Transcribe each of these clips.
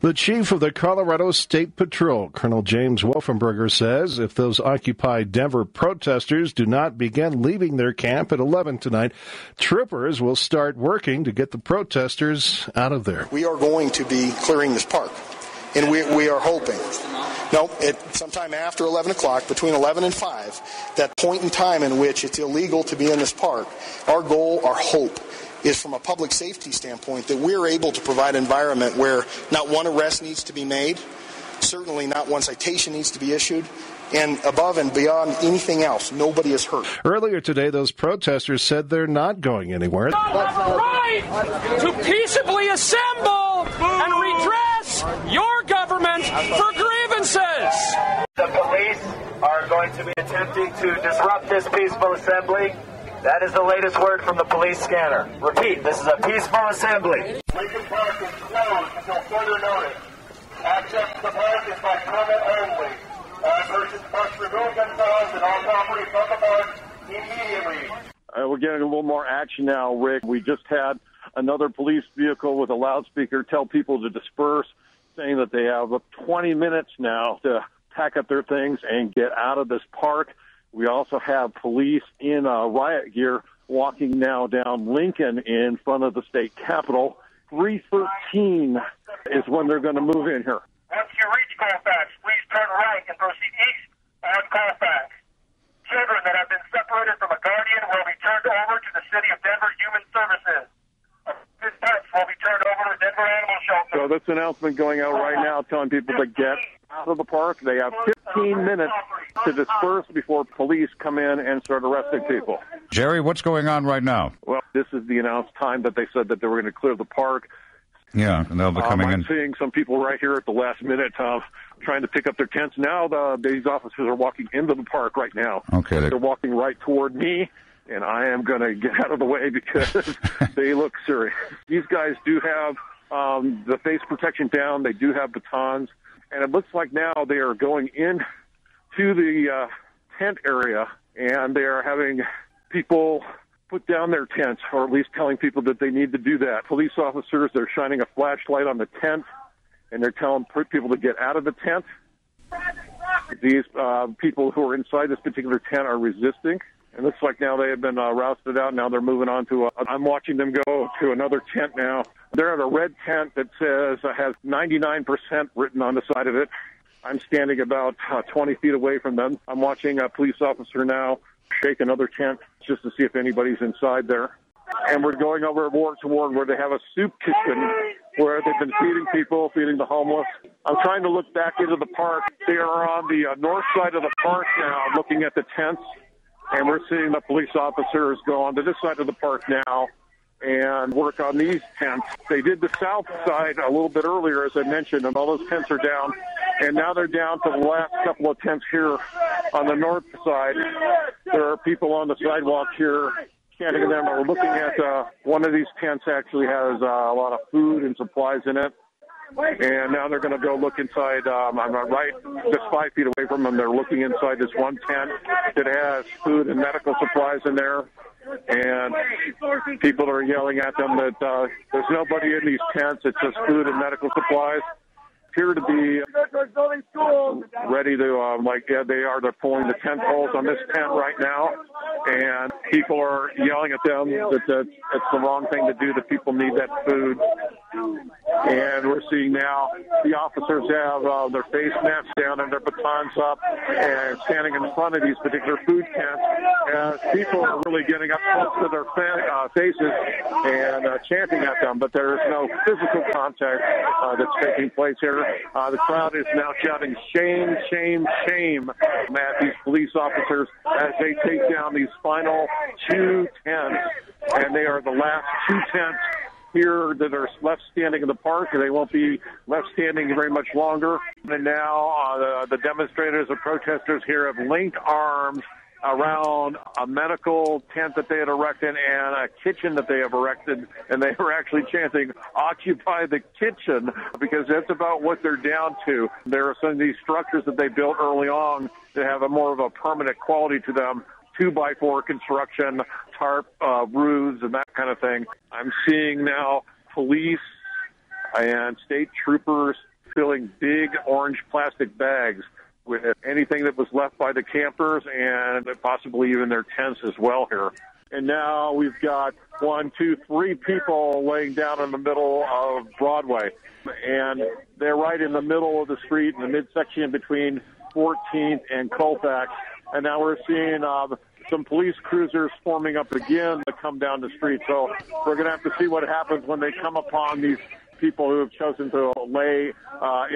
The chief of the Colorado State Patrol, Colonel James Wolfenberger, says if those Occupy Denver protesters do not begin leaving their camp at 11 tonight, troopers will start working to get the protesters out of there. We are going to be clearing this park, and we are hoping. No, sometime after 11 o'clock, between 11 and 5, that point in time in which it's illegal to be in this park, our goal, our hope, is from a public safety standpoint that we're able to provide an environment where not one arrest needs to be made, certainly not one citation needs to be issued, and above and beyond anything else, nobody is hurt. Earlier today, those protesters said they're not going anywhere. You have a right to peaceably assemble and redress your government for grievances. The police are going to be attempting to disrupt this peaceful assembly. That is the latest word from the police scanner. Repeat, this is a peaceful assembly. Lincoln Park is closed until further notice. Access to the park is by permit only. Persons must remove themselves and all property from the park immediately. We're getting a little more action now, Rick. We just had another police vehicle with a loudspeaker tell people to disperse, saying that they have 20 minutes now to pack up their things and get out of this park. We also have police in riot gear walking now down Lincoln in front of the state capitol. 3:13 is when they're going to move in here. Once you reach Colfax, please turn right and proceed east on Colfax. Children that have been separated from a guardian will be turned over to the City of Denver Human Services. Pets will be turned over to Denver Animal Shelter. So this announcement going out right now telling people to get out of the park. They have 15 minutes to disperse before police come in and start arresting people. Jerry, what's going on right now? Well, this is the announced time that they said that they were going to clear the park. Yeah, and they'll be coming in. I'm seeing some people right here at the last minute trying to pick up their tents. Now these officers are walking into the park right now. Okay. They're walking right toward me, and I am going to get out of the way because they look serious. These guys do have the face protection down. They do have batons. And it looks like now they are going in to the tent area, and they are having people put down their tents, or at least telling people that they need to do that. Police officers, they're shining a flashlight on the tent, and they're telling people to get out of the tent. These people who are inside this particular tent are resisting. It looks like now they have been rousted out. Now they're moving on to I'm watching them go to another tent now. They're at a red tent that has 99% written on the side of it. I'm standing about 20 feet away from them. I'm watching a police officer now shake another tent just to see if anybody's inside there. And we're going over toward where they have a soup kitchen where they've been feeding people, feeding the homeless. I'm trying to look back into the park. They are on the north side of the park now, looking at the tents. And we're seeing the police officers go on to this side of the park now and work on these tents. They did the south side a little bit earlier, as I mentioned, and all those tents are down. And now they're down to the last couple of tents here on the north side. There are people on the sidewalk here chanting at them. We're looking at one of these tents actually has a lot of food and supplies in it. And now they're going to go look inside. I'm right just 5 feet away from them. They're looking inside this one tent that has food and medical supplies in there. And people are yelling at them that there's nobody in these tents. It's just food and medical supplies. Appear to be ready to, they're pulling the tent poles on this tent right now. And people are yelling at them that it's the wrong thing to do, that people need that food. And we're seeing now the officers have their face masks down and their batons up and standing in front of these particular food tents as people are really getting up close to their faces and chanting at them. But there is no physical contact that's taking place here. The crowd is now shouting, "Shame, shame, shame," at these police officers as they take down these final two tents. And they are the last two tents here that are left standing in the park, and they won't be left standing very much longer. And now the demonstrators and protesters here have linked arms around a medical tent that they had erected and a kitchen that they have erected, and they were actually chanting, "Occupy the kitchen," because that's about what they're down to. There are some of these structures that they built early on that have a more of a permanent quality to them. 2x4 construction, tarp roofs, and that kind of thing. I'm seeing now police and state troopers filling big orange plastic bags with anything that was left by the campers and possibly even their tents as well here. And now we've got 1, 2, 3 people laying down in the middle of Broadway. And they're right in the middle of the street in the midsection between 14th and Colfax. And now we're seeing some police cruisers forming up again to come down the street. So we're going to have to see what happens when they come upon these people who have chosen to lay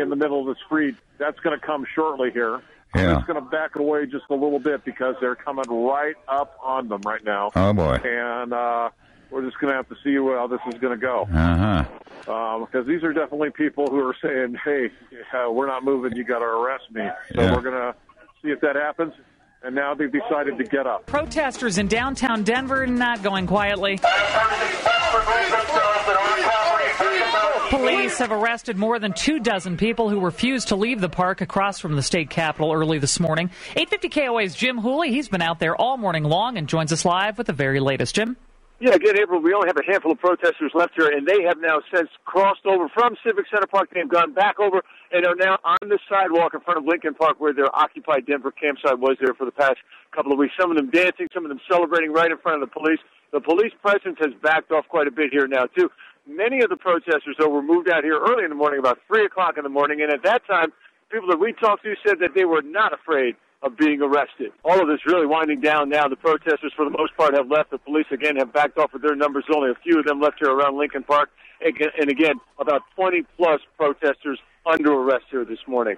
in the middle of the street. That's going to come shortly here. Yeah. I'm just going to back away just a little bit because they're coming right up on them right now. Oh, boy. And we're just going to have to see how this is going to go. Because these are definitely people who are saying, hey, we're not moving, you got to arrest me. So we're going to see if that happens. And now they've decided to get up. Protesters in downtown Denver not going quietly. Police have arrested more than 24 people who refused to leave the park across from the state capitol early this morning. 850 KOA's Jim Hooley, he's been out there all morning long and joins us live with the very latest. Jim? Yeah, again, April, we only have a handful of protesters left here, and they have now since crossed over from Civic Center Park. They've gone back over and are now on the sidewalk in front of Lincoln Park where their occupied Denver campsite was there for the past couple of weeks. Some of them dancing, some of them celebrating right in front of the police. The police presence has backed off quite a bit here now, too. Many of the protesters, though, were moved out here early in the morning, about 3 o'clock in the morning, and at that time, people that we talked to said that they were not afraid of being arrested. All of this really winding down now. The protesters, for the most part, have left. The police, again, have backed off with their numbers. Only a few of them left here around Lincoln Park. And again, about 20-plus protesters under arrest here this morning.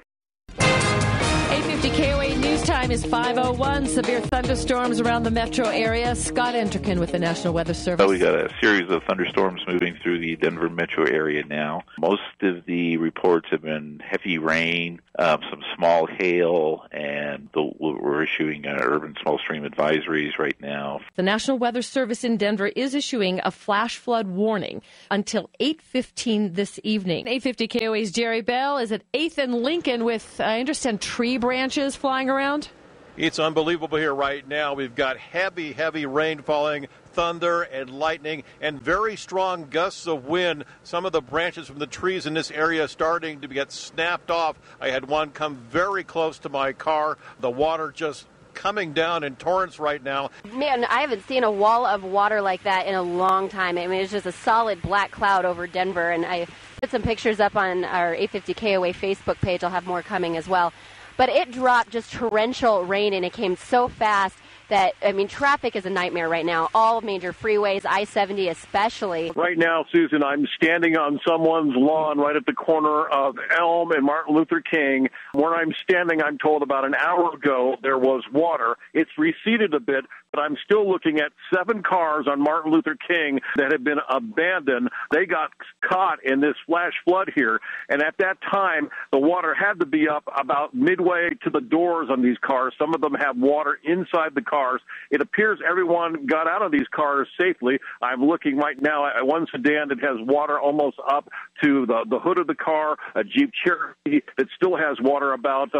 850 KOA News Time is 5:01. Severe thunderstorms around the metro area. Scott Enterkin with the National Weather Service. We got a series of thunderstorms moving through the Denver metro area now. Most of the reports have been heavy rain, some small hail, and we're issuing urban small stream advisories right now. The National Weather Service in Denver is issuing a flash flood warning until 8:15 this evening. 850 KOA's Jerry Bell is at 8th and Lincoln with, I understand, tree branches flying around? It's unbelievable here right now. We've got heavy rain falling, thunder and lightning, and very strong gusts of wind. Some of the branches from the trees in this area starting to get snapped off. I had one come very close to my car. The water just coming down in torrents right now. Man, I haven't seen a wall of water like that in a long time. I mean, it's just a solid black cloud over Denver, and I put some pictures up on our 850 KOA Facebook page. I'll have more coming as well. But it dropped just torrential rain, and it came so fast that, I mean, traffic is a nightmare right now. All major freeways, I-70 especially. Right now, Susan, I'm standing on someone's lawn right at the corner of Elm and Martin Luther King. Where I'm standing, I'm told about an hour ago there was water. It's receded a bit, but I'm still looking at 7 cars on Martin Luther King that have been abandoned. They got caught in this flash flood here, and at that time, the water had to be up about midway to the doors on these cars. Some of them have water inside the cars. It appears everyone got out of these cars safely. I'm looking right now at one sedan that has water almost up to the hood of the car, a Jeep Cherokee that still has water about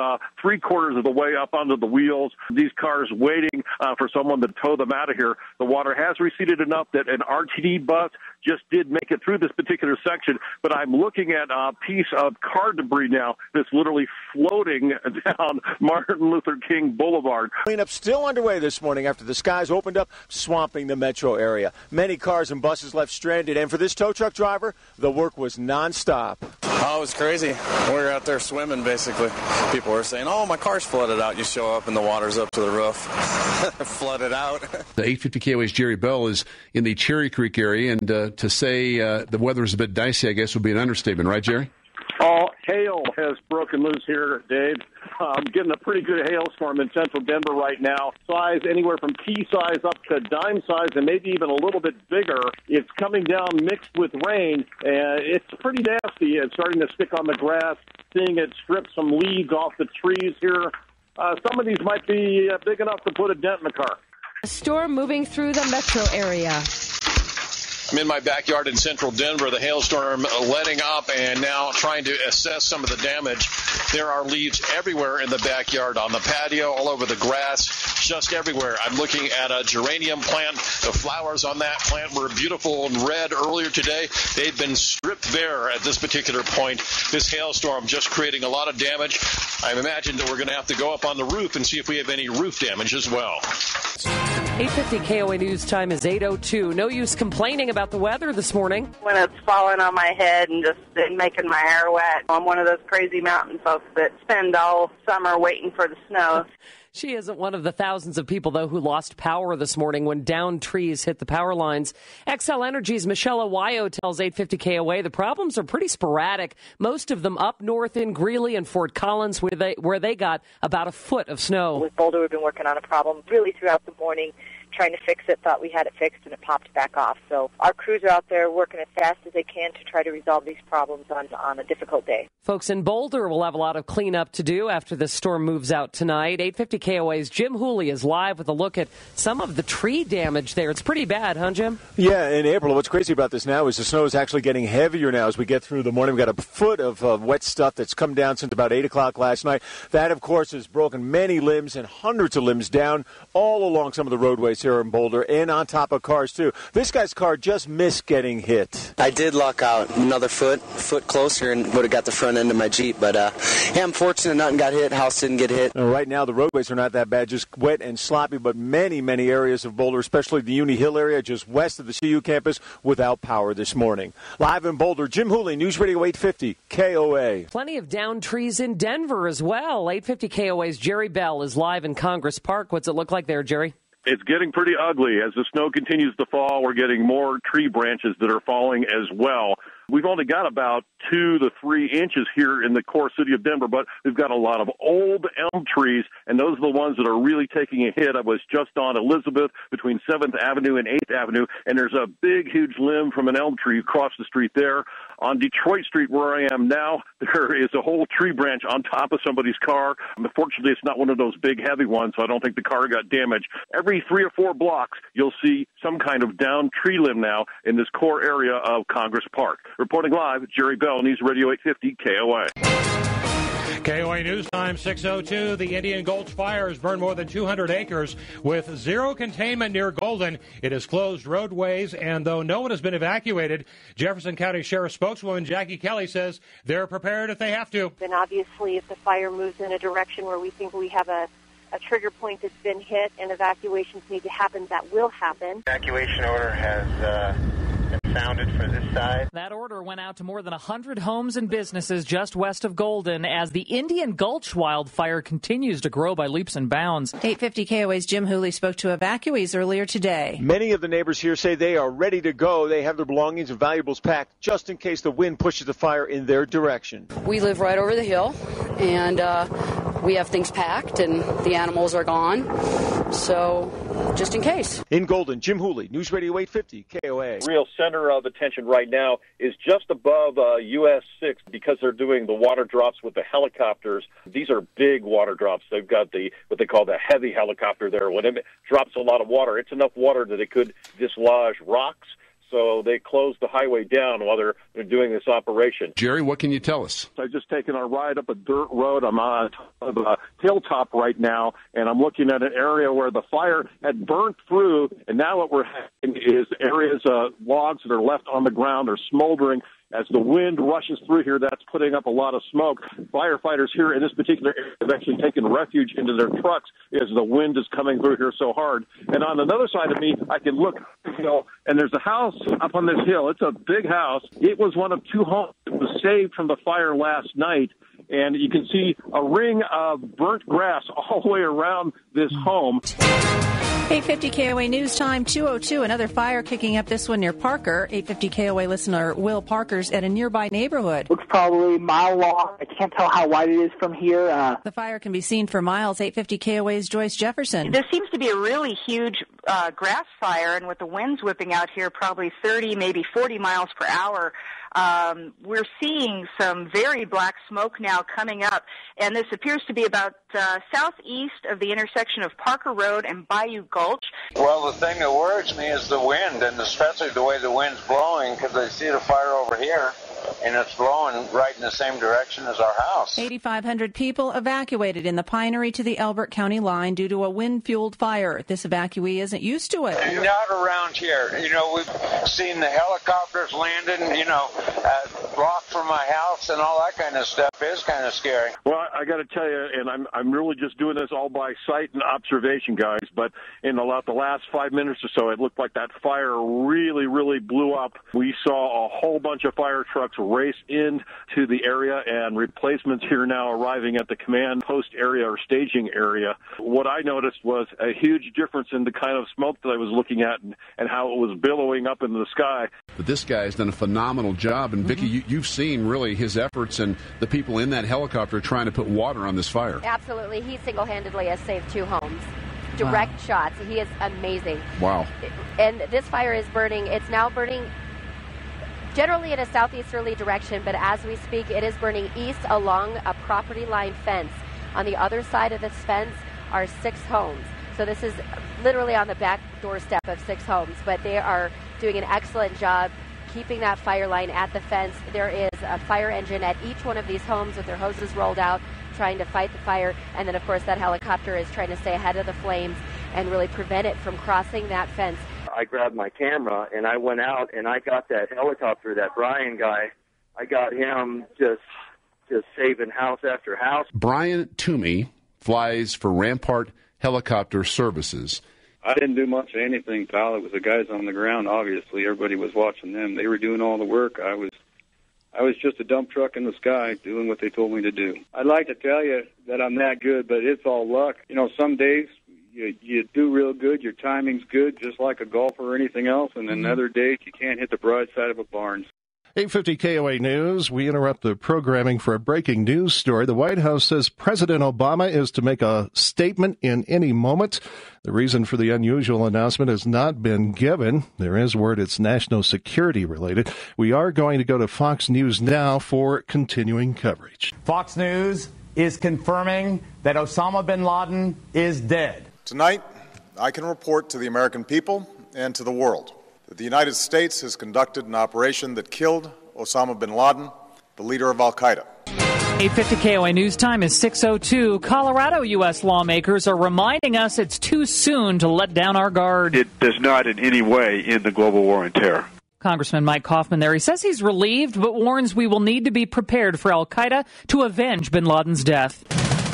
3/4 of the way up onto the wheels. These cars waiting for someone to tow them out of here. The water has receded enough that an RTD bus just did make it through this particular section, but I'm looking at a piece of car debris now that's literally floating down Martin Luther King Boulevard. Cleanup still underway this morning after the skies opened up, swamping the metro area. Many cars and buses left stranded, and for this tow truck driver, the work was nonstop. Oh, it was crazy. We were out there swimming, basically. People were saying, oh, my car's flooded out. You show up, and the water's up to the roof. Flooded out. The 850 KOA's Jerry Bell is in the Cherry Creek area, and to say the weather's a bit dicey, I guess, would be an understatement. Right, Jerry? Oh, hail has broken loose here, Dave. I'm getting a pretty good hailstorm in central Denver right now. Size anywhere from pea size up to dime size and maybe even a little bit bigger. It's coming down mixed with rain, and it's pretty nasty. It's starting to stick on the grass, seeing it strip some leaves off the trees here. Some of these might be big enough to put a dent in the car. A storm moving through the metro area. I'm in my backyard in central Denver, the hailstorm letting up and now trying to assess some of the damage. There are leaves everywhere in the backyard, on the patio, all over the grass. just everywhere. I'm looking at a geranium plant. The flowers on that plant were beautiful and red earlier today. They've been stripped bare at this particular point. This hailstorm just creating a lot of damage. I imagine that we're going to have to go up on the roof and see if we have any roof damage as well. 8:50 KOA News Time is 8:02. No use complaining about the weather this morning. When it's falling on my head and just making my hair wet. I'm one of those crazy mountain folks that spend all summer waiting for the snow. She isn't one of the thousands of people, though, who lost power this morning when downed trees hit the power lines. XL Energy's Michelle Awayo tells 850 KOA the problems are pretty sporadic, most of them up north in Greeley and Fort Collins, where they got about a foot of snow. With Boulder, we've been working on a problem really throughout the morning, trying to fix it, thought we had it fixed, and it popped back off. So our crews are out there working as fast as they can to try to resolve these problems on a difficult day. Folks in Boulder will have a lot of cleanup to do after this storm moves out tonight. 850 KOA's Jim Hooley is live with a look at some of the tree damage there. It's pretty bad, huh, Jim? Yeah, in April, what's crazy about this now is the snow is actually getting heavier now as we get through the morning. We've got a foot of wet stuff that's come down since about 8 o'clock last night. That, of course, has broken many limbs and hundreds of limbs down all along some of the roadways here in Boulder and on top of cars, too. This guy's car just missed getting hit. I did luck out another foot closer and would have got the front end of my Jeep. But, yeah, I'm fortunate nothing got hit. House didn't get hit. Right now, the roadways are not that bad, just wet and sloppy, but many, many areas of Boulder, especially the Uni Hill area just west of the CU campus, without power this morning. Live in Boulder, Jim Hooley, News Radio 850, KOA. Plenty of downed trees in Denver as well. 850 KOA's Jerry Bell is live in Congress Park. What's it look like there, Jerry? It's getting pretty ugly. As the snow continues to fall, we're getting more tree branches that are falling as well. We've only got about 2 to 3 inches here in the core city of Denver, but we've got a lot of old elm trees, and those are the ones that are really taking a hit. I was just on Elizabeth between 7th Avenue and 8th Avenue, and there's a big, huge limb from an elm tree across the street there. On Detroit Street, where I am now, there is a whole tree branch on top of somebody's car. Unfortunately, it's not one of those big, heavy ones, so I don't think the car got damaged. Every 3 or 4 blocks, you'll see some kind of downed tree limb now in this core area of Congress Park. Reporting live, Jerry Bell, News Radio 850 KOA. KOA News Time 6:02. The Indian Gulch fire has burned more than 200 acres with zero containment near Golden. It has closed roadways, and though no one has been evacuated, Jefferson County Sheriff spokeswoman Jackie Kelly says they're prepared if they have to. And obviously, if the fire moves in a direction where we think we have a trigger point that's been hit and evacuations need to happen, that will happen. Evacuation order has been sounded for this side. That order went out to more than 100 homes and businesses just west of Golden as the Indian Gulch wildfire continues to grow by leaps and bounds. 850 KOA's Jim Hooley spoke to evacuees earlier today. Many of the neighbors here say they are ready to go. They have their belongings and valuables packed just in case the wind pushes the fire in their direction. We live right over the hill, and we have things packed, and the animals are gone, so just in case. In Golden, Jim Hooley, News Radio 850 KOA. Real center of attention right now is just above US 6 because they're doing the water drops with the helicopters. These are big water drops. They've got what they call the heavy helicopter there. When it drops a lot of water, it's enough water that it could dislodge rocks. So they closed the highway down while they're doing this operation. Jerry, what can you tell us? I've just taken a ride up a dirt road. I'm on top of a hilltop right now, and I'm looking at an area where the fire had burnt through, and now what we're having is areas of logs that are left on the ground are smoldering. As the wind rushes through here, that's putting up a lot of smoke. Firefighters here in this particular area have actually taken refuge into their trucks as the wind is coming through here so hard. And on another side of me, I can look, and there's a house up on this hill. It's a big house. It was one of 2 homes that was saved from the fire last night. And you can see a ring of burnt grass all the way around this home. 850 KOA News Time 2:02. Another fire kicking up, this one near Parker. 850 KOA listener Will Parker's at a nearby neighborhood. Looks probably a mile long. I can't tell how wide it is from here. The fire can be seen for miles. 850 KOA's Joyce Jefferson. There seems to be a really huge grass fire, and with the winds whipping out here, probably 30, maybe 40 miles per hour, we're seeing some very black smoke now coming up, and this appears to be about southeast of the intersection of Parker Road and Bayou Gulch. Well, the thing that worries me is the wind, and especially the way the wind's blowing, because I see the fire over here. and it's blowing right in the same direction as our house. 8,500 people evacuated in the Pinery to the Elbert County line due to a wind-fueled fire. This evacuee isn't used to it. Not around here. You know, we've seen the helicopters landing, you know, blocked from my house and all that kind of stuff. It's kind of scary. Well, I got to tell you, and I'm really just doing this all by sight and observation, guys, but in the last 5 minutes or so, it looked like that fire really blew up. We saw a whole bunch of fire trucks race into the area, and replacements here now arriving at the command post area or staging area. What I noticed was a huge difference in the kind of smoke that I was looking at and how it was billowing up into the sky. But this guy has done a phenomenal job, and Vicki, you've seen really his efforts and the people in that helicopter trying to put water on this fire. Absolutely. He single-handedly has saved 2 homes. Direct shots. He is amazing. Wow. And this fire is burning. It's now burning generally in a southeasterly direction, but as we speak, it is burning east along a property line fence. On the other side of this fence are 6 homes. So this is literally on the back doorstep of 6 homes, but they are doing an excellent job keeping that fire line at the fence. There is a fire engine at each one of these homes with their hoses rolled out, trying to fight the fire. And then, of course, that helicopter is trying to stay ahead of the flames and really prevent it from crossing that fence. I grabbed my camera and I went out and I got that helicopter, that Brian guy. I got him just saving house after house. Brian Toomey flies for Rampart Helicopter Services. I didn't do much of anything, pal. It was the guys on the ground, obviously. Everybody was watching them. They were doing all the work. I was just a dump truck in the sky doing what they told me to do. I'd like to tell you that I'm that good, but it's all luck. You know, some days you do real good, your timing's good, just like a golfer or anything else, and then other days you can't hit the broad side of a barn. 850 KOA News. We interrupt the programming for a breaking news story. The White House says President Obama is to make a statement in any moment. The reason for the unusual announcement has not been given. There is word it's national security related. We are going to go to Fox News now for continuing coverage. Fox News is confirming that Osama bin Laden is dead. Tonight, I can report to the American people and to the world that the United States has conducted an operation that killed Osama bin Laden, the leader of al-Qaeda. 850 KOA News Time is 6:02. Colorado U.S. lawmakers are reminding us it's too soon to let down our guard. It does not in any way end the global war on terror. Congressman Mike Kaufman there. He says he's relieved, but warns we will need to be prepared for al-Qaeda to avenge bin Laden's death.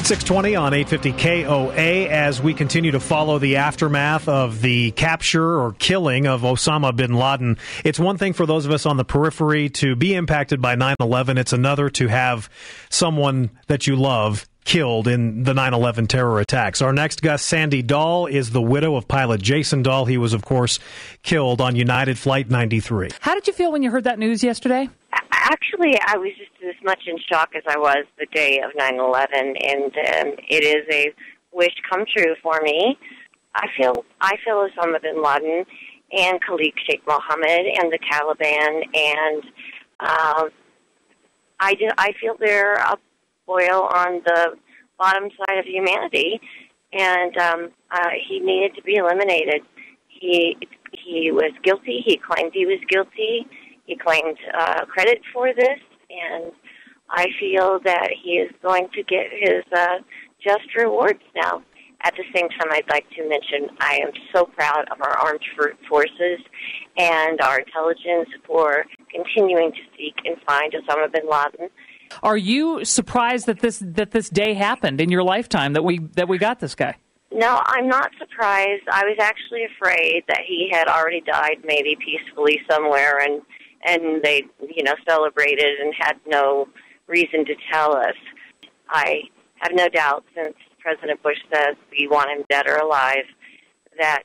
620 on 850 KOA as we continue to follow the aftermath of the capture or killing of Osama bin Laden. It's one thing for those of us on the periphery to be impacted by 9/11. It's another to have someone that you love killed in the 9/11 terror attacks. Our next guest, Sandy Dahl, is the widow of pilot Jason Dahl. He was, of course, killed on United Flight 93. How did you feel when you heard that news yesterday? Actually, I was just as much in shock as I was the day of 9/11, and it is a wish come true for me. I feel Osama bin Laden and Khalid Sheikh Mohammed and the Taliban, and I feel they're a boil on the bottom side of humanity, and he needed to be eliminated. He was guilty. He claimed he was guilty. He claimed credit for this, and I feel that he is going to get his just rewards now. At the same time, I'd like to mention I am so proud of our armed forces and our intelligence for continuing to seek and find Osama bin Laden. Are you surprised that this day happened in your lifetime, that we got this guy? No, I'm not surprised. I was actually afraid that he had already died, maybe peacefully somewhere, and they, celebrated and had no reason to tell us. I have no doubt, since President Bush says we want him dead or alive, that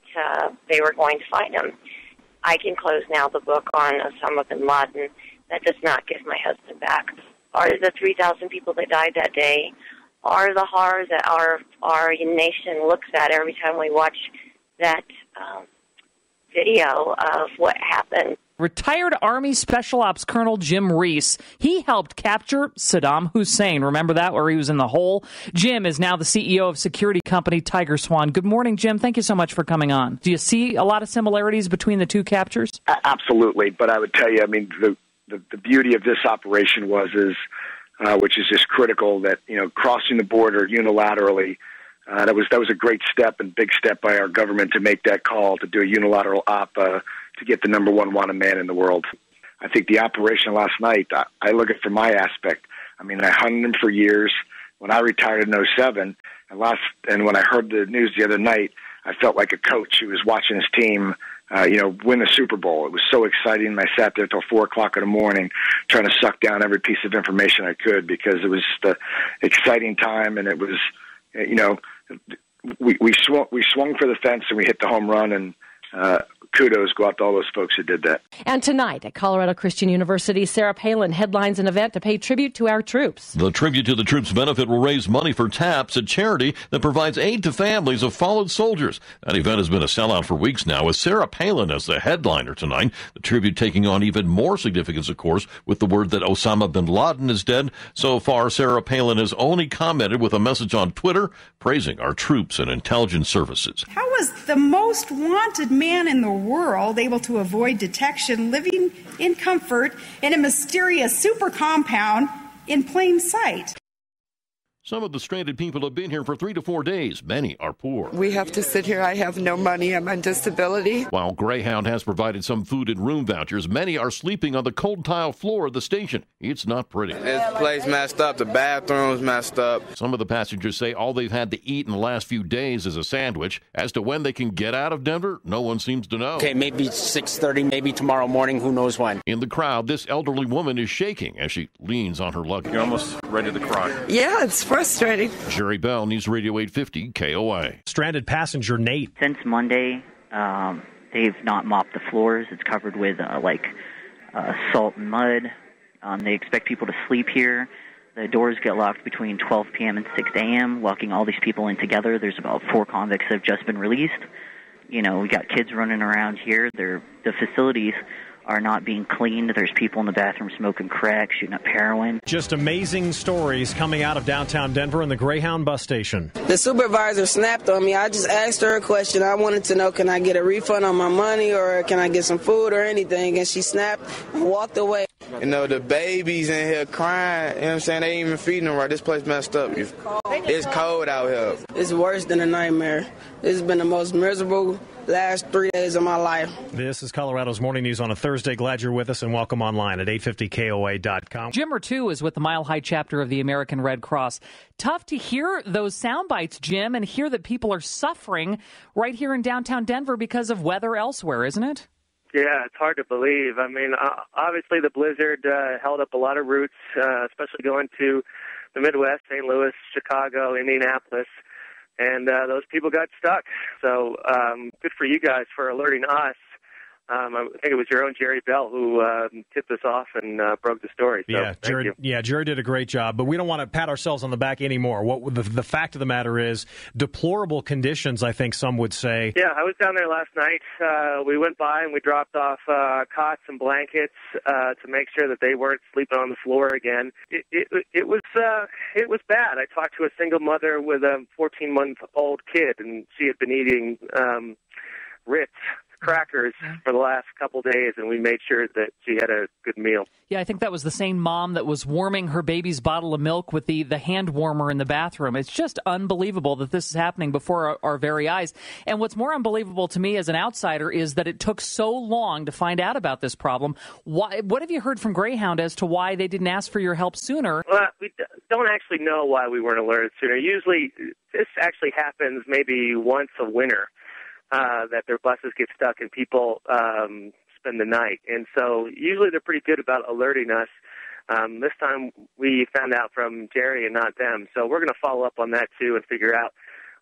they were going to find him. I can close now the book on Osama bin Laden. That does not give my husband back. Or the 3,000 people that died that day, or the horror that our nation looks at every time we watch that video of what happened. Retired Army Special Ops Colonel Jim Reese. He helped capture Saddam Hussein. Remember that, where he was in the hole? Jim is now the CEO of security company Tiger Swan. Good morning, Jim. Thank you so much for coming on. Do you see a lot of similarities between the two captures? Absolutely. But I would tell you, the the beauty of this operation which is just critical, that crossing the border unilaterally. That was a great step and big step by our government to make that call to do a unilateral op to get the number one wanted man in the world. I think the operation last night, I look at it from my aspect. I mean, I hunted him for years. When I retired in 2007, and when I heard the news the other night, I felt like a coach who was watching his team win the Super Bowl. It was so exciting. I sat there till 4 o'clock in the morning trying to suck down every piece of information I could, because it was the exciting time, and it was, we swung for the fence and we hit the home run, and kudos go out to all those folks who did that. And tonight at Colorado Christian University, Sarah Palin headlines an event to pay tribute to our troops. The Tribute to the Troops benefit will raise money for TAPS, a charity that provides aid to families of fallen soldiers. That event has been a sellout for weeks now, with Sarah Palin as the headliner tonight. The tribute taking on even more significance, of course, with the word that Osama bin Laden is dead. So far, Sarah Palin has only commented with a message on Twitter praising our troops and intelligence services. How was the most wanted man in the world able to avoid detection, living in comfort in a mysterious super compound in plain sight? Some of the stranded people have been here for 3 to 4 days. Many are poor. We have to sit here. I have no money. I'm on disability. While Greyhound has provided some food and room vouchers, many are sleeping on the cold tile floor of the station. It's not pretty. This place messed up. The bathroom's messed up. Some of the passengers say all they've had to eat in the last few days is a sandwich. As to when they can get out of Denver, no one seems to know. Okay, maybe 6:30, maybe tomorrow morning. Who knows when? In the crowd, this elderly woman is shaking as she leans on her luggage. You're almost ready to cry. Yeah, it's frustrating. Jerry Bell, News Radio 850 KOA. Stranded passenger Nate. Since Monday, they've not mopped the floors. It's covered with salt and mud. They expect people to sleep here. The doors get locked between 12 p.m. and 6 a.m., locking all these people in together. There's about 4 convicts that have just been released. We got kids running around here. The facilities are not being cleaned. There's people in the bathroom smoking crack, shooting up heroin. Just amazing stories coming out of downtown Denver and the Greyhound bus station. The supervisor snapped on me. I just asked her a question. I wanted to know, can I get a refund on my money, or can I get some food or anything? And she snapped and walked away. The babies in here crying. You know what I'm saying? They ain't even feeding them right. This place messed up. It's cold out here. It's worse than a nightmare. This has been the most miserable last 3 days of my life. This is Colorado's Morning News on a Thursday. Glad you're with us, and welcome online at 850KOA.com. Jim Ratu is with the Mile High chapter of the American Red Cross. Tough to hear those sound bites, Jim, and hear that people are suffering right here in downtown Denver because of weather elsewhere, isn't it? Yeah, it's hard to believe. I mean, obviously the blizzard held up a lot of routes, especially going to the Midwest, St. Louis, Chicago, Indianapolis. And those people got stuck. So good for you guys for alerting us. I think it was your own Jerry Bell who tipped us off and broke the story. So, Jerry did a great job, but we don't want to pat ourselves on the back anymore. What the fact of the matter is, deplorable conditions, I think some would say. Yeah, I was down there last night. We went by and we dropped off cots and blankets to make sure that they weren't sleeping on the floor again. It was bad. I talked to a single mother with a 14-month-old kid, and she had been eating Ritz crackers for the last couple days, and we made sure that she had a good meal. Yeah, I think that was the same mom that was warming her baby's bottle of milk with the hand warmer in the bathroom. It's just unbelievable that this is happening before our very eyes. And what's more unbelievable to me as an outsider is that it took so long to find out about this problem. What have you heard from Greyhound as to why they didn't ask for your help sooner? Well, we don't actually know why we weren't alerted sooner. Usually this actually happens maybe once a winter. That their buses get stuck and people spend the night. And so usually they're pretty good about alerting us. This time we found out from Jerry and not them. So we're going to follow up on that too and figure out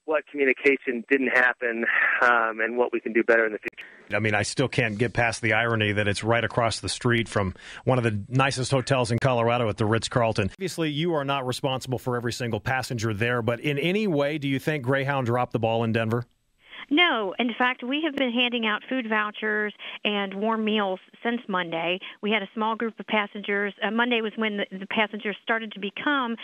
what communication didn't happen and what we can do better in the future. I mean, I still can't get past the irony that it's right across the street from one of the nicest hotels in Colorado at the Ritz-Carlton. Obviously, you are not responsible for every single passenger there, but in any way, do you think Greyhound dropped the ball in Denver? No. In fact, we have been handing out food vouchers and warm meals since Monday. We had a small group of passengers. Monday was when the passengers started to become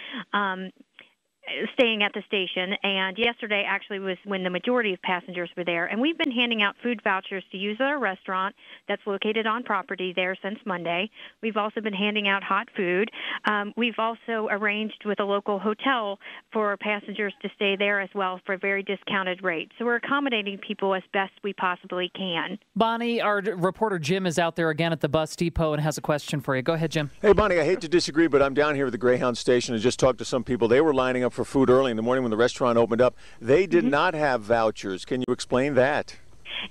staying at the station, and yesterday actually was when the majority of passengers were there. And we've been handing out food vouchers to use at our restaurant that's located on property there since Monday. We've also been handing out hot food. We've also arranged with a local hotel for passengers to stay there as well for a very discounted rate. So we're accommodating people as best we possibly can. Bonnie, our reporter Jim is out there again at the bus depot and has a question for you. Go ahead, Jim. Hey, Bonnie, I hate to disagree, but I'm down here at the Greyhound station and just talked to some people. They were lining up for food early in the morning when the restaurant opened up. They did not have vouchers. Can you explain that?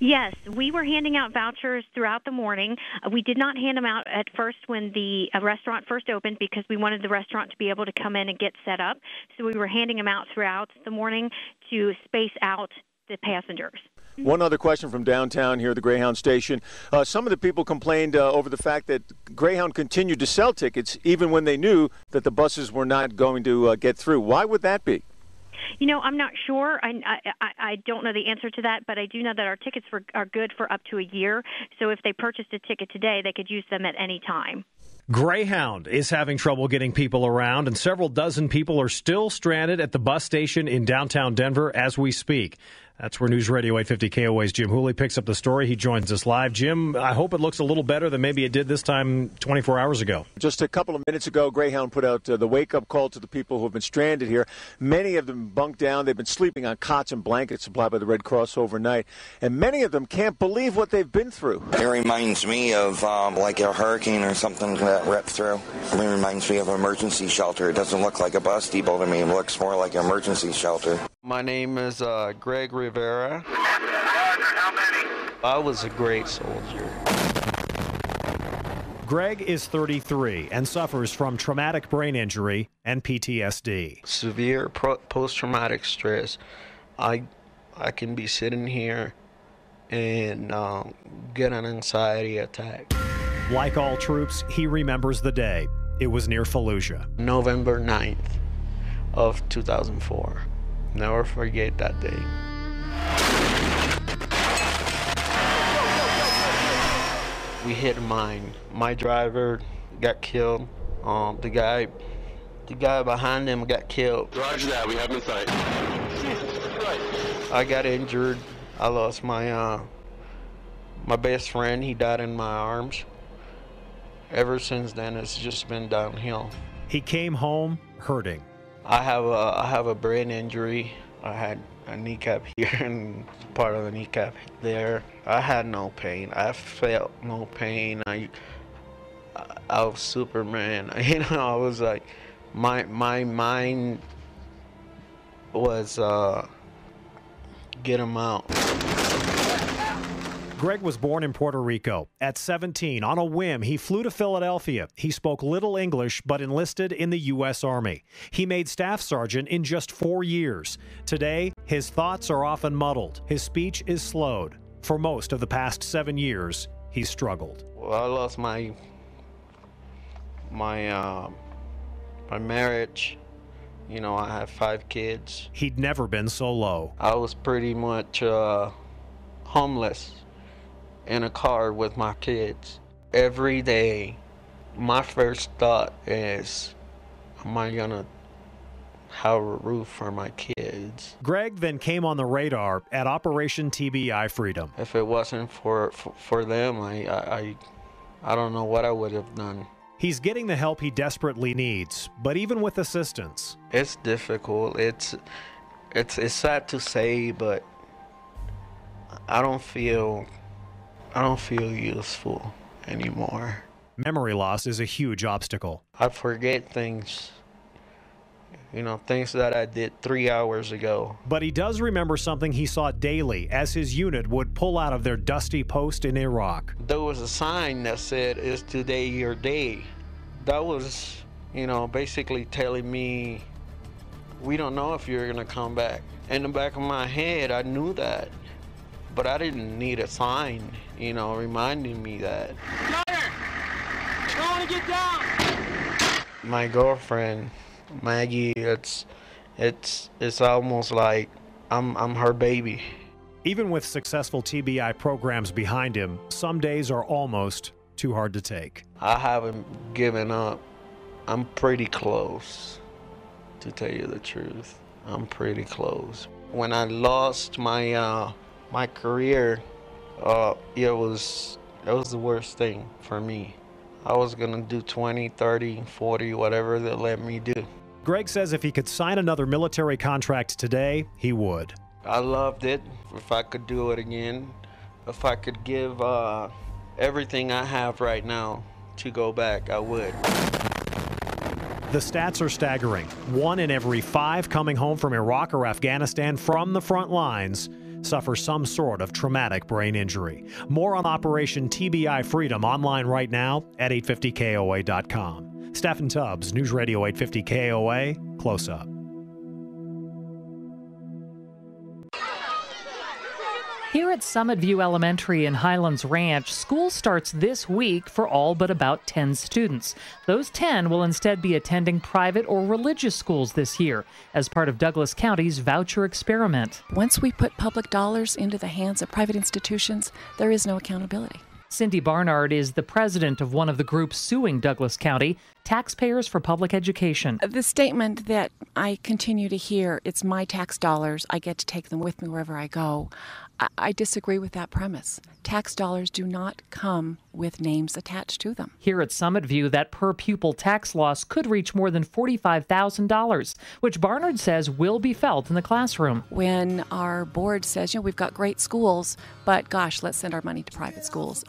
Yes, we were handing out vouchers throughout the morning. We did not hand them out at first when the restaurant first opened because we wanted the restaurant to be able to come in and get set up. So we were handing them out throughout the morning to space out the passengers. One other question from downtown here at the Greyhound station. Some of the people complained over the fact that Greyhound continued to sell tickets even when they knew that the buses were not going to get through. Why would that be? You know, I'm not sure. I don't know the answer to that, but I do know that our tickets are good for up to a year. So if they purchased a ticket today, they could use them at any time. Greyhound is having trouble getting people around, and several dozen people are still stranded at the bus station in downtown Denver as we speak. That's where News Radio 850 KOA's Jim Hooley picks up the story. He joins us live. Jim, I hope it looks a little better than maybe it did this time 24 hours ago. Just a couple of minutes ago, Greyhound put out the wake-up call to the people who have been stranded here. Many of them bunked down. They've been sleeping on cots and blankets supplied by the Red Cross overnight. And many of them can't believe what they've been through. It reminds me of like a hurricane or something that ripped through. It reminds me of an emergency shelter. It doesn't look like a bus depot to me. It looks more like an emergency shelter. My name is Greg Rivera. Roger, how many? I was a great soldier. Greg is 33 and suffers from traumatic brain injury and PTSD. Severe post-traumatic stress. I can be sitting here and get an anxiety attack. Like all troops, he remembers the day. It was near Fallujah. November 9th of 2004. Never forget that day. We hit a mine. My driver got killed. The guy behind him got killed. Roger that. We have him in sight. I got injured. I lost my best friend. He died in my arms. Ever since then, it's just been downhill. He came home hurting. I have a brain injury. I had a kneecap here and part of the kneecap there. I had no pain. I felt no pain. I was Superman. You know, I was like, my mind was get him out. Greg was born in Puerto Rico. At 17, on a whim, he flew to Philadelphia. He spoke little English, but enlisted in the U.S. Army. He made staff sergeant in just 4 years. Today, his thoughts are often muddled. His speech is slowed. For most of the past 7 years, he struggled. Well, I lost my marriage. You know, I have 5 kids. He'd never been so low. I was pretty much homeless in a car with my kids. Every day, my first thought is, am I gonna have a roof for my kids? Greg then came on the radar at Operation TBI Freedom. If it wasn't for them, I don't know what I would have done. He's getting the help he desperately needs, but even with assistance, it's difficult. It's sad to say, but I don't feel useful anymore. Memory loss is a huge obstacle. I forget things, you know, things that I did 3 hours ago. But he does remember something he saw daily as his unit would pull out of their dusty post in Iraq. There was a sign that said, "Is today your day?" That was, you know, basically telling me, we don't know if you're gonna come back. In the back of my head, I knew that. But I didn't need a sign, you know, reminding me that. Gunner! I want to get down! My girlfriend, Maggie, it's almost like I'm her baby. Even with successful TBI programs behind him, some days are almost too hard to take. I haven't given up. I'm pretty close to tell you the truth. I'm pretty close. When I lost my my career, it was the worst thing for me. I was going to do 20, 30, 40, whatever they let me do. Greg says if he could sign another military contract today, he would. I loved it. If I could do it again, if I could give everything I have right now to go back, I would. The stats are staggering. 1 in every 5 coming home from Iraq or Afghanistan from the front lines suffer some sort of traumatic brain injury. More on Operation TBI Freedom online right now at 850KOA.com. Stephen Tubbs, News Radio 850 KOA, Close Up. Here at Summit View Elementary in Highlands Ranch, school starts this week for all but about 10 students. Those 10 will instead be attending private or religious schools this year as part of Douglas County's voucher experiment. Once we put public dollars into the hands of private institutions, there is no accountability. Cindy Barnard is the president of one of the groups suing Douglas County, Taxpayers for Public Education. The statement that I continue to hear, it's my tax dollars, I get to take them with me wherever I go, I disagree with that premise. Tax dollars do not come with names attached to them. Here at Summit View, that per-pupil tax loss could reach more than $45,000, which Barnard says will be felt in the classroom. When our board says, we've got great schools, but gosh, let's send our money to private schools,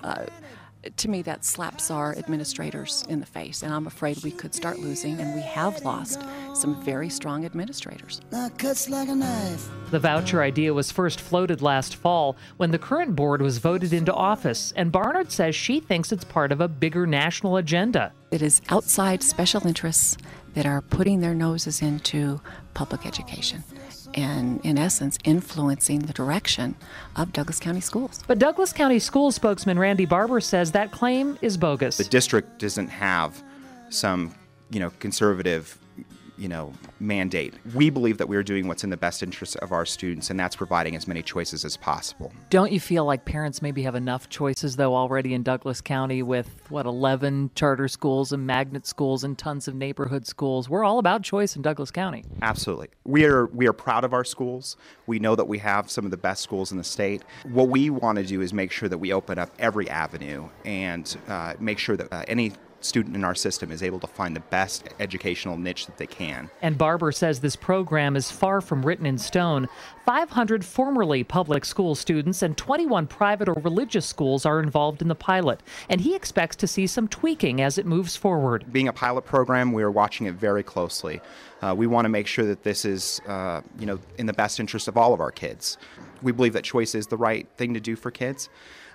to me, that slaps our administrators in the face, and I'm afraid we could start losing, and we have lost some very strong administrators. Cuts like a knife. The voucher idea was first floated last fall when the current board was voted into office, and Barnard says she thinks it's part of a bigger national agenda. It is outside special interests that are putting their noses into public education and, in essence, influencing the direction of Douglas County schools. But Douglas County School spokesman Randy Barber says that claim is bogus. The district doesn't have some, conservative, mandate. We believe that we are doing what's in the best interest of our students, and that's providing as many choices as possible. Don't you feel like parents maybe have enough choices, though, already in Douglas County with, 11 charter schools and magnet schools and tons of neighborhood schools? We're all about choice in Douglas County. Absolutely. We are proud of our schools. We know that we have some of the best schools in the state. What we want to do is make sure that we open up every avenue and make sure that any student in our system is able to find the best educational niche that they can. And Barber says this program is far from written in stone. 500 formerly public school students and 21 private or religious schools are involved in the pilot, and he expects to see some tweaking as it moves forward. Being a pilot program, we are watching it very closely. We want to make sure that this is, in the best interest of all of our kids. We believe that choice is the right thing to do for kids.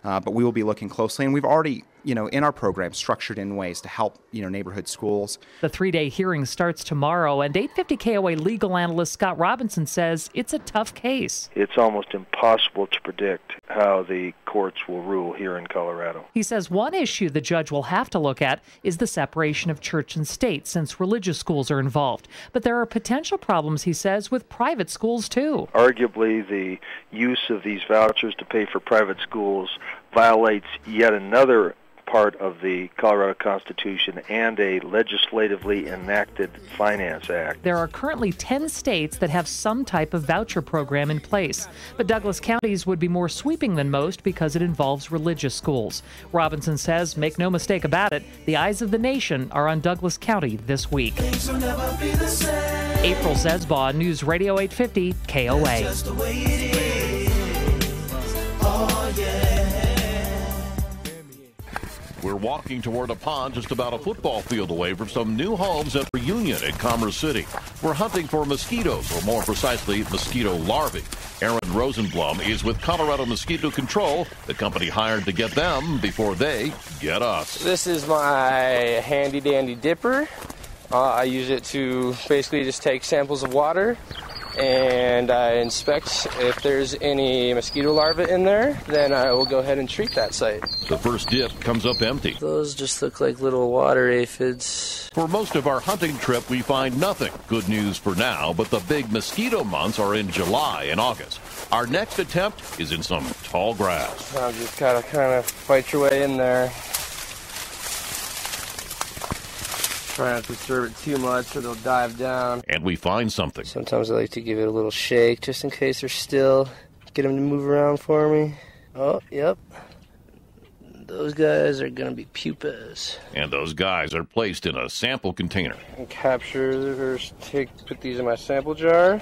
But we will be looking closely, and we've already, in our program, structured in ways to help, neighborhood schools. The 3-day hearing starts tomorrow, and 850 KOA legal analyst Scott Robinson says it's a tough case. It's almost impossible to predict how the courts will rule here in Colorado. He says one issue the judge will have to look at is the separation of church and state, since religious schools are involved. But there are potential problems, he says, with private schools, too. Arguably, the use of these vouchers to pay for private schools violates yet another part of the Colorado Constitution and a legislatively enacted Finance Act. There are currently 10 states that have some type of voucher program in place, but Douglas County's would be more sweeping than most because it involves religious schools. Robinson says, make no mistake about it, the eyes of the nation are on Douglas County this week. April Zesbaugh, News Radio 850, KOA. We're walking toward a pond just about a football field away from some new homes at Reunion in Commerce City. We're hunting for mosquitoes, or more precisely, mosquito larvae. Aaron Rosenblum is with Colorado Mosquito Control, the company hired to get them before they get us. This is my handy-dandy dipper. I use it to basically just take samples of water, and I inspect if there's any mosquito larvae in there, then I will go ahead and treat that site. The first dip comes up empty. Those just look like little water aphids. For most of our hunting trip, we find nothing. Good news for now, but the big mosquito months are in July and August. Our next attempt is in some tall grass. Now just gotta kind of fight your way in there. Try not to disturb it too much or they'll dive down. And we find something. Sometimes I like to give it a little shake just in case they're still. Get them to move around for me. Oh, yep. Those guys are going to be pupas. And those guys are placed in a sample container. And put these in my sample jar.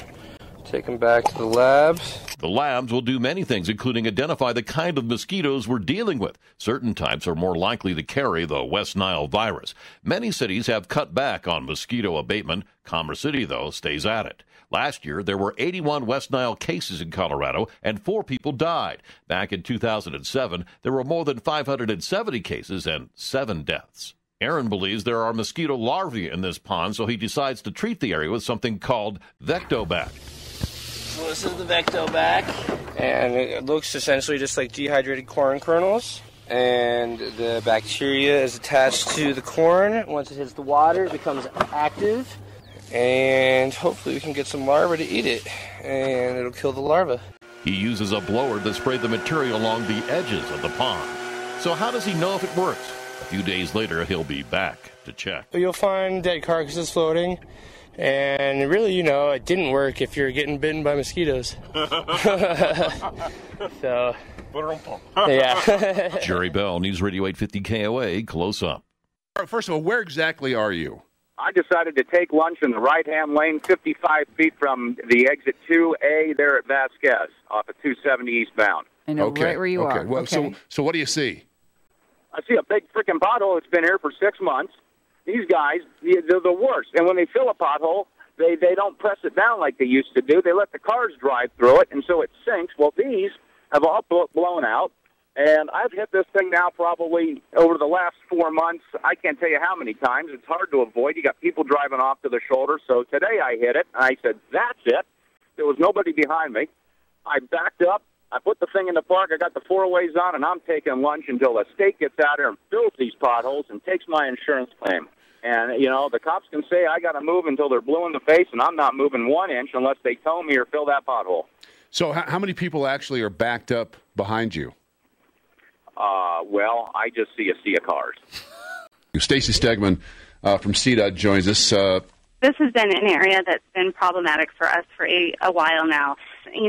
Take them back to the labs. The labs will do many things, including identify the kind of mosquitoes we're dealing with. Certain types are more likely to carry the West Nile virus. Many cities have cut back on mosquito abatement. Commerce City, though, stays at it. Last year, there were 81 West Nile cases in Colorado, and 4 people died. Back in 2007, there were more than 570 cases and 7 deaths. Aaron believes there are mosquito larvae in this pond, so he decides to treat the area with something called Vectobac. So this is the Vectobac, and it looks essentially just like dehydrated corn kernels. And the bacteria is attached to the corn. Once it hits the water, it becomes active. And hopefully we can get some larvae to eat it, and it'll kill the larvae. He uses a blower to spray the material along the edges of the pond. So how does he know if it works? A few days later, he'll be back to check. You'll find dead carcasses floating, and really, it didn't work if you're getting bitten by mosquitoes. So, yeah. Jerry Bell, News Radio 850 KOA, close up. First of all, where exactly are you? I decided to take lunch in the right-hand lane, 55 feet from the exit 2A there at Vasquez, off of 270 eastbound. I know right where you are. Well, okay. So what do you see? I see a big freaking pothole that's been here for 6 months. These guys, they're the worst. And when they fill a pothole, they don't press it down like they used to do. They let the cars drive through it, and so it sinks. Well, these have all blown out. And I've hit this thing now probably over the last 4 months. I can't tell you how many times. It's hard to avoid. You got people driving off to the shoulder. So today I hit it, and I said, that's it. There was nobody behind me. I backed up. I put the thing in the park. I got the 4-ways on, and I'm taking lunch until the state gets out there and fills these potholes and takes my insurance claim. And, the cops can say I got to move until they're blue in the face, and I'm not moving 1 inch unless they tow me or fill that pothole. So how many people actually are backed up behind you? Well, I just see a sea of cars. Stacy Stegman from CDOT joins us. This has been an area that's been problematic for us for a while now.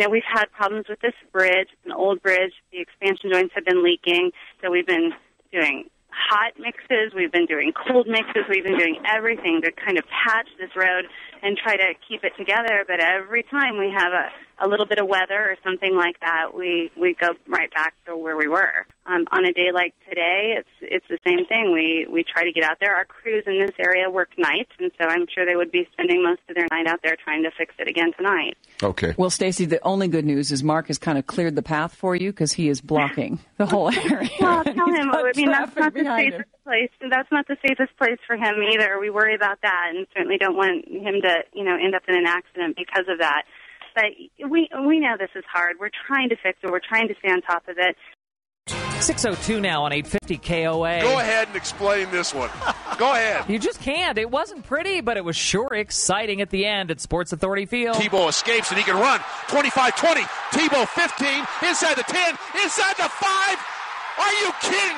We've had problems with this bridge. It's an old bridge. The expansion joints have been leaking, so we've been doing hot mixes. We've been doing cold mixes. We've been doing everything to kind of patch this road and try to keep it together. But every time we have a little bit of weather or something like that, we go right back to where we were. On a day like today, it's the same thing. We try to get out there. Our crews in this area work nights, and so I'm sure they would be spending most of their night out there trying to fix it again tonight. Okay. Well, Stacy, the only good news is Mark has kind of cleared the path for you because he is blocking the whole area. Well, tell him. I mean, that's not the safest place. That's not the safest place for him either. We worry about that, and certainly don't want him to, end up in an accident because of that. But we know this is hard. We're trying to fix it. We're trying to stay on top of it. 6:02 now on 850 KOA. Go ahead and explain this one. Go ahead. You just can't. It wasn't pretty, but it was sure exciting at the end at Sports Authority Field. Tebow escapes and he can run. 25-20. Tebow 15. Inside the 10. Inside the 5. Are you kidding?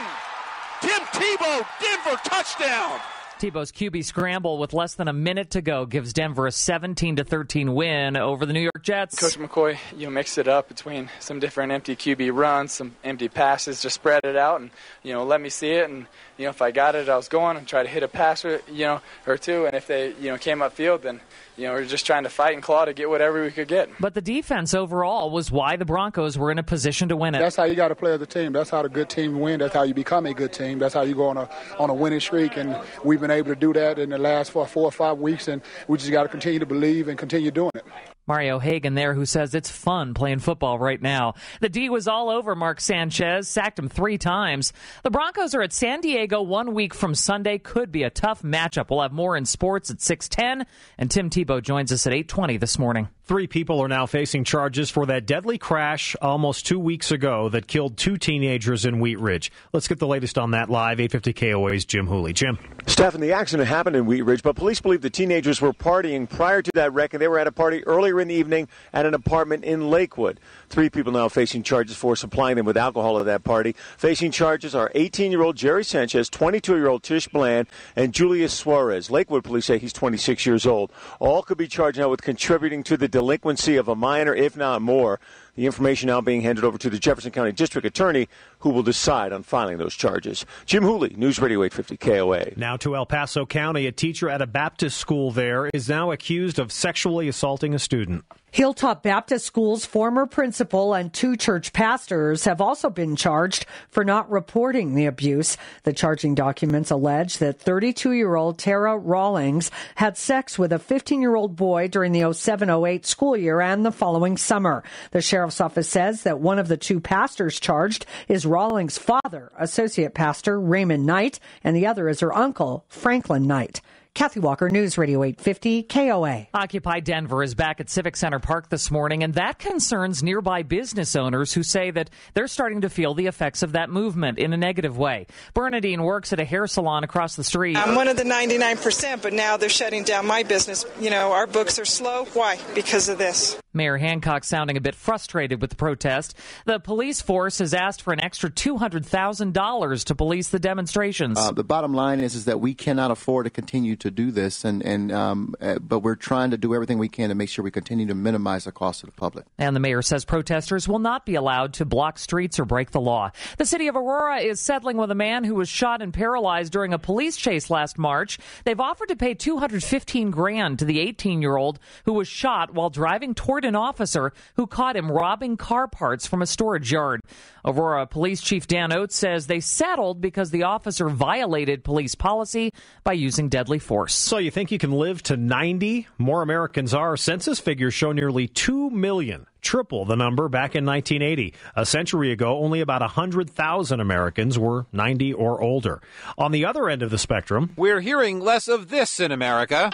Tim Tebow, Denver touchdown. Tebow's QB scramble with less than a minute to go gives Denver a 17-13 win over the New York Jets. Coach McCoy, mixed it up between some different empty QB runs, some empty passes, just spread it out and, let me see it. And, if I got it, I was going and try to hit a pass, or two. And if they, came upfield, then, we're just trying to fight and claw to get whatever we could get. But the defense overall was why the Broncos were in a position to win it. That's how you got to play as a team. That's how the good team win. That's how you become a good team. That's how you go on a winning streak. And we've been able to do that in the last 4 or 5 weeks, and we just got to continue to believe and continue doing it. Mario Hagan there, who says it's fun playing football right now. The D was all over Mark Sanchez, sacked him 3 times. The Broncos are at San Diego 1 week from Sunday. Could be a tough matchup. We'll have more in sports at 6:10, and Tim Tebow joins us at 8:20 this morning. 3 people are now facing charges for that deadly crash almost 2 weeks ago that killed 2 teenagers in Wheat Ridge. Let's get the latest on that live. 850 KOA's Jim Hooley. Jim. Stephen, the accident happened in Wheat Ridge, but police believe the teenagers were partying prior to that wreck, and they were at a party earlier in the evening at an apartment in Lakewood. 3 people now facing charges for supplying them with alcohol at that party. Facing charges are 18-year-old Jerry Sanchez, 22-year-old Tish Bland, and Julius Suarez. Lakewood police say he's 26 years old. All could be charged now with contributing to the delinquency of a minor, if not more. The information now being handed over to the Jefferson County District Attorney, who will decide on filing those charges. Jim Hooley, News Radio 850 KOA. Now to El Paso County. A teacher at a Baptist school there is now accused of sexually assaulting a student. Hilltop Baptist School's former principal and 2 church pastors have also been charged for not reporting the abuse. The charging documents allege that 32-year-old Tara Rawlings had sex with a 15-year-old boy during the 07-08 school year and the following summer. The sheriff's office says that one of the 2 pastors charged is Rawlings' father, Associate Pastor Raymond Knight, and the other is her uncle, Franklin Knight. Kathy Walker, News Radio 850 KOA. Occupy Denver is back at Civic Center Park this morning, and that concerns nearby business owners who say that they're starting to feel the effects of that movement in a negative way. Bernadine works at a hair salon across the street. I'm one of the 99%, but now they're shutting down my business. You know, our books are slow. Why? Because of this. Mayor Hancock sounding a bit frustrated with the protest. The police force has asked for an extra $200,000 to police the demonstrations. The bottom line is that we cannot afford to continue to do this, but we're trying to do everything we can to make sure we continue to minimize the cost to the public. And the mayor says protesters will not be allowed to block streets or break the law. The city of Aurora is settling with a man who was shot and paralyzed during a police chase last March. They've offered to pay $215,000 to the 18-year-old who was shot while driving toward an officer who caught him robbing car parts from a storage yard. Aurora Police Chief Dan Oates says they settled because the officer violated police policy by using deadly force. So you think you can live to 90? More Americans are. Census figures show nearly 2 million, triple the number back in 1980. A century ago, only about 100,000 Americans were 90 or older. On the other end of the spectrum, we're hearing less of this in America.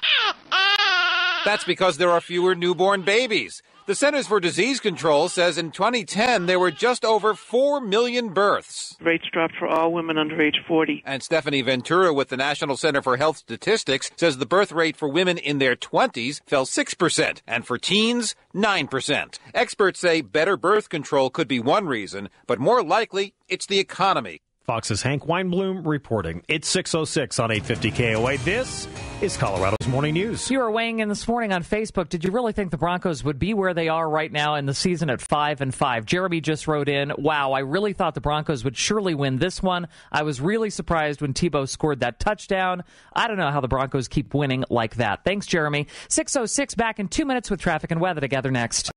That's because there are fewer newborn babies. The Centers for Disease Control says in 2010 there were just over 4 million births. Rates dropped for all women under age 40. And Stephanie Ventura with the National Center for Health Statistics says the birth rate for women in their 20s fell 6%, and for teens, 9%. Experts say better birth control could be one reason, but more likely it's the economy. Fox's Hank Weinblum reporting. It's 6:06 on 850 KOA. This is Colorado's Morning News. You were weighing in this morning on Facebook. Did you really think the Broncos would be where they are right now in the season at 5-5? Jeremy just wrote in, wow, I really thought the Broncos would surely win this one. I was really surprised when Tebow scored that touchdown. I don't know how the Broncos keep winning like that. Thanks, Jeremy. 6:06, back in 2 minutes with traffic and weather together next.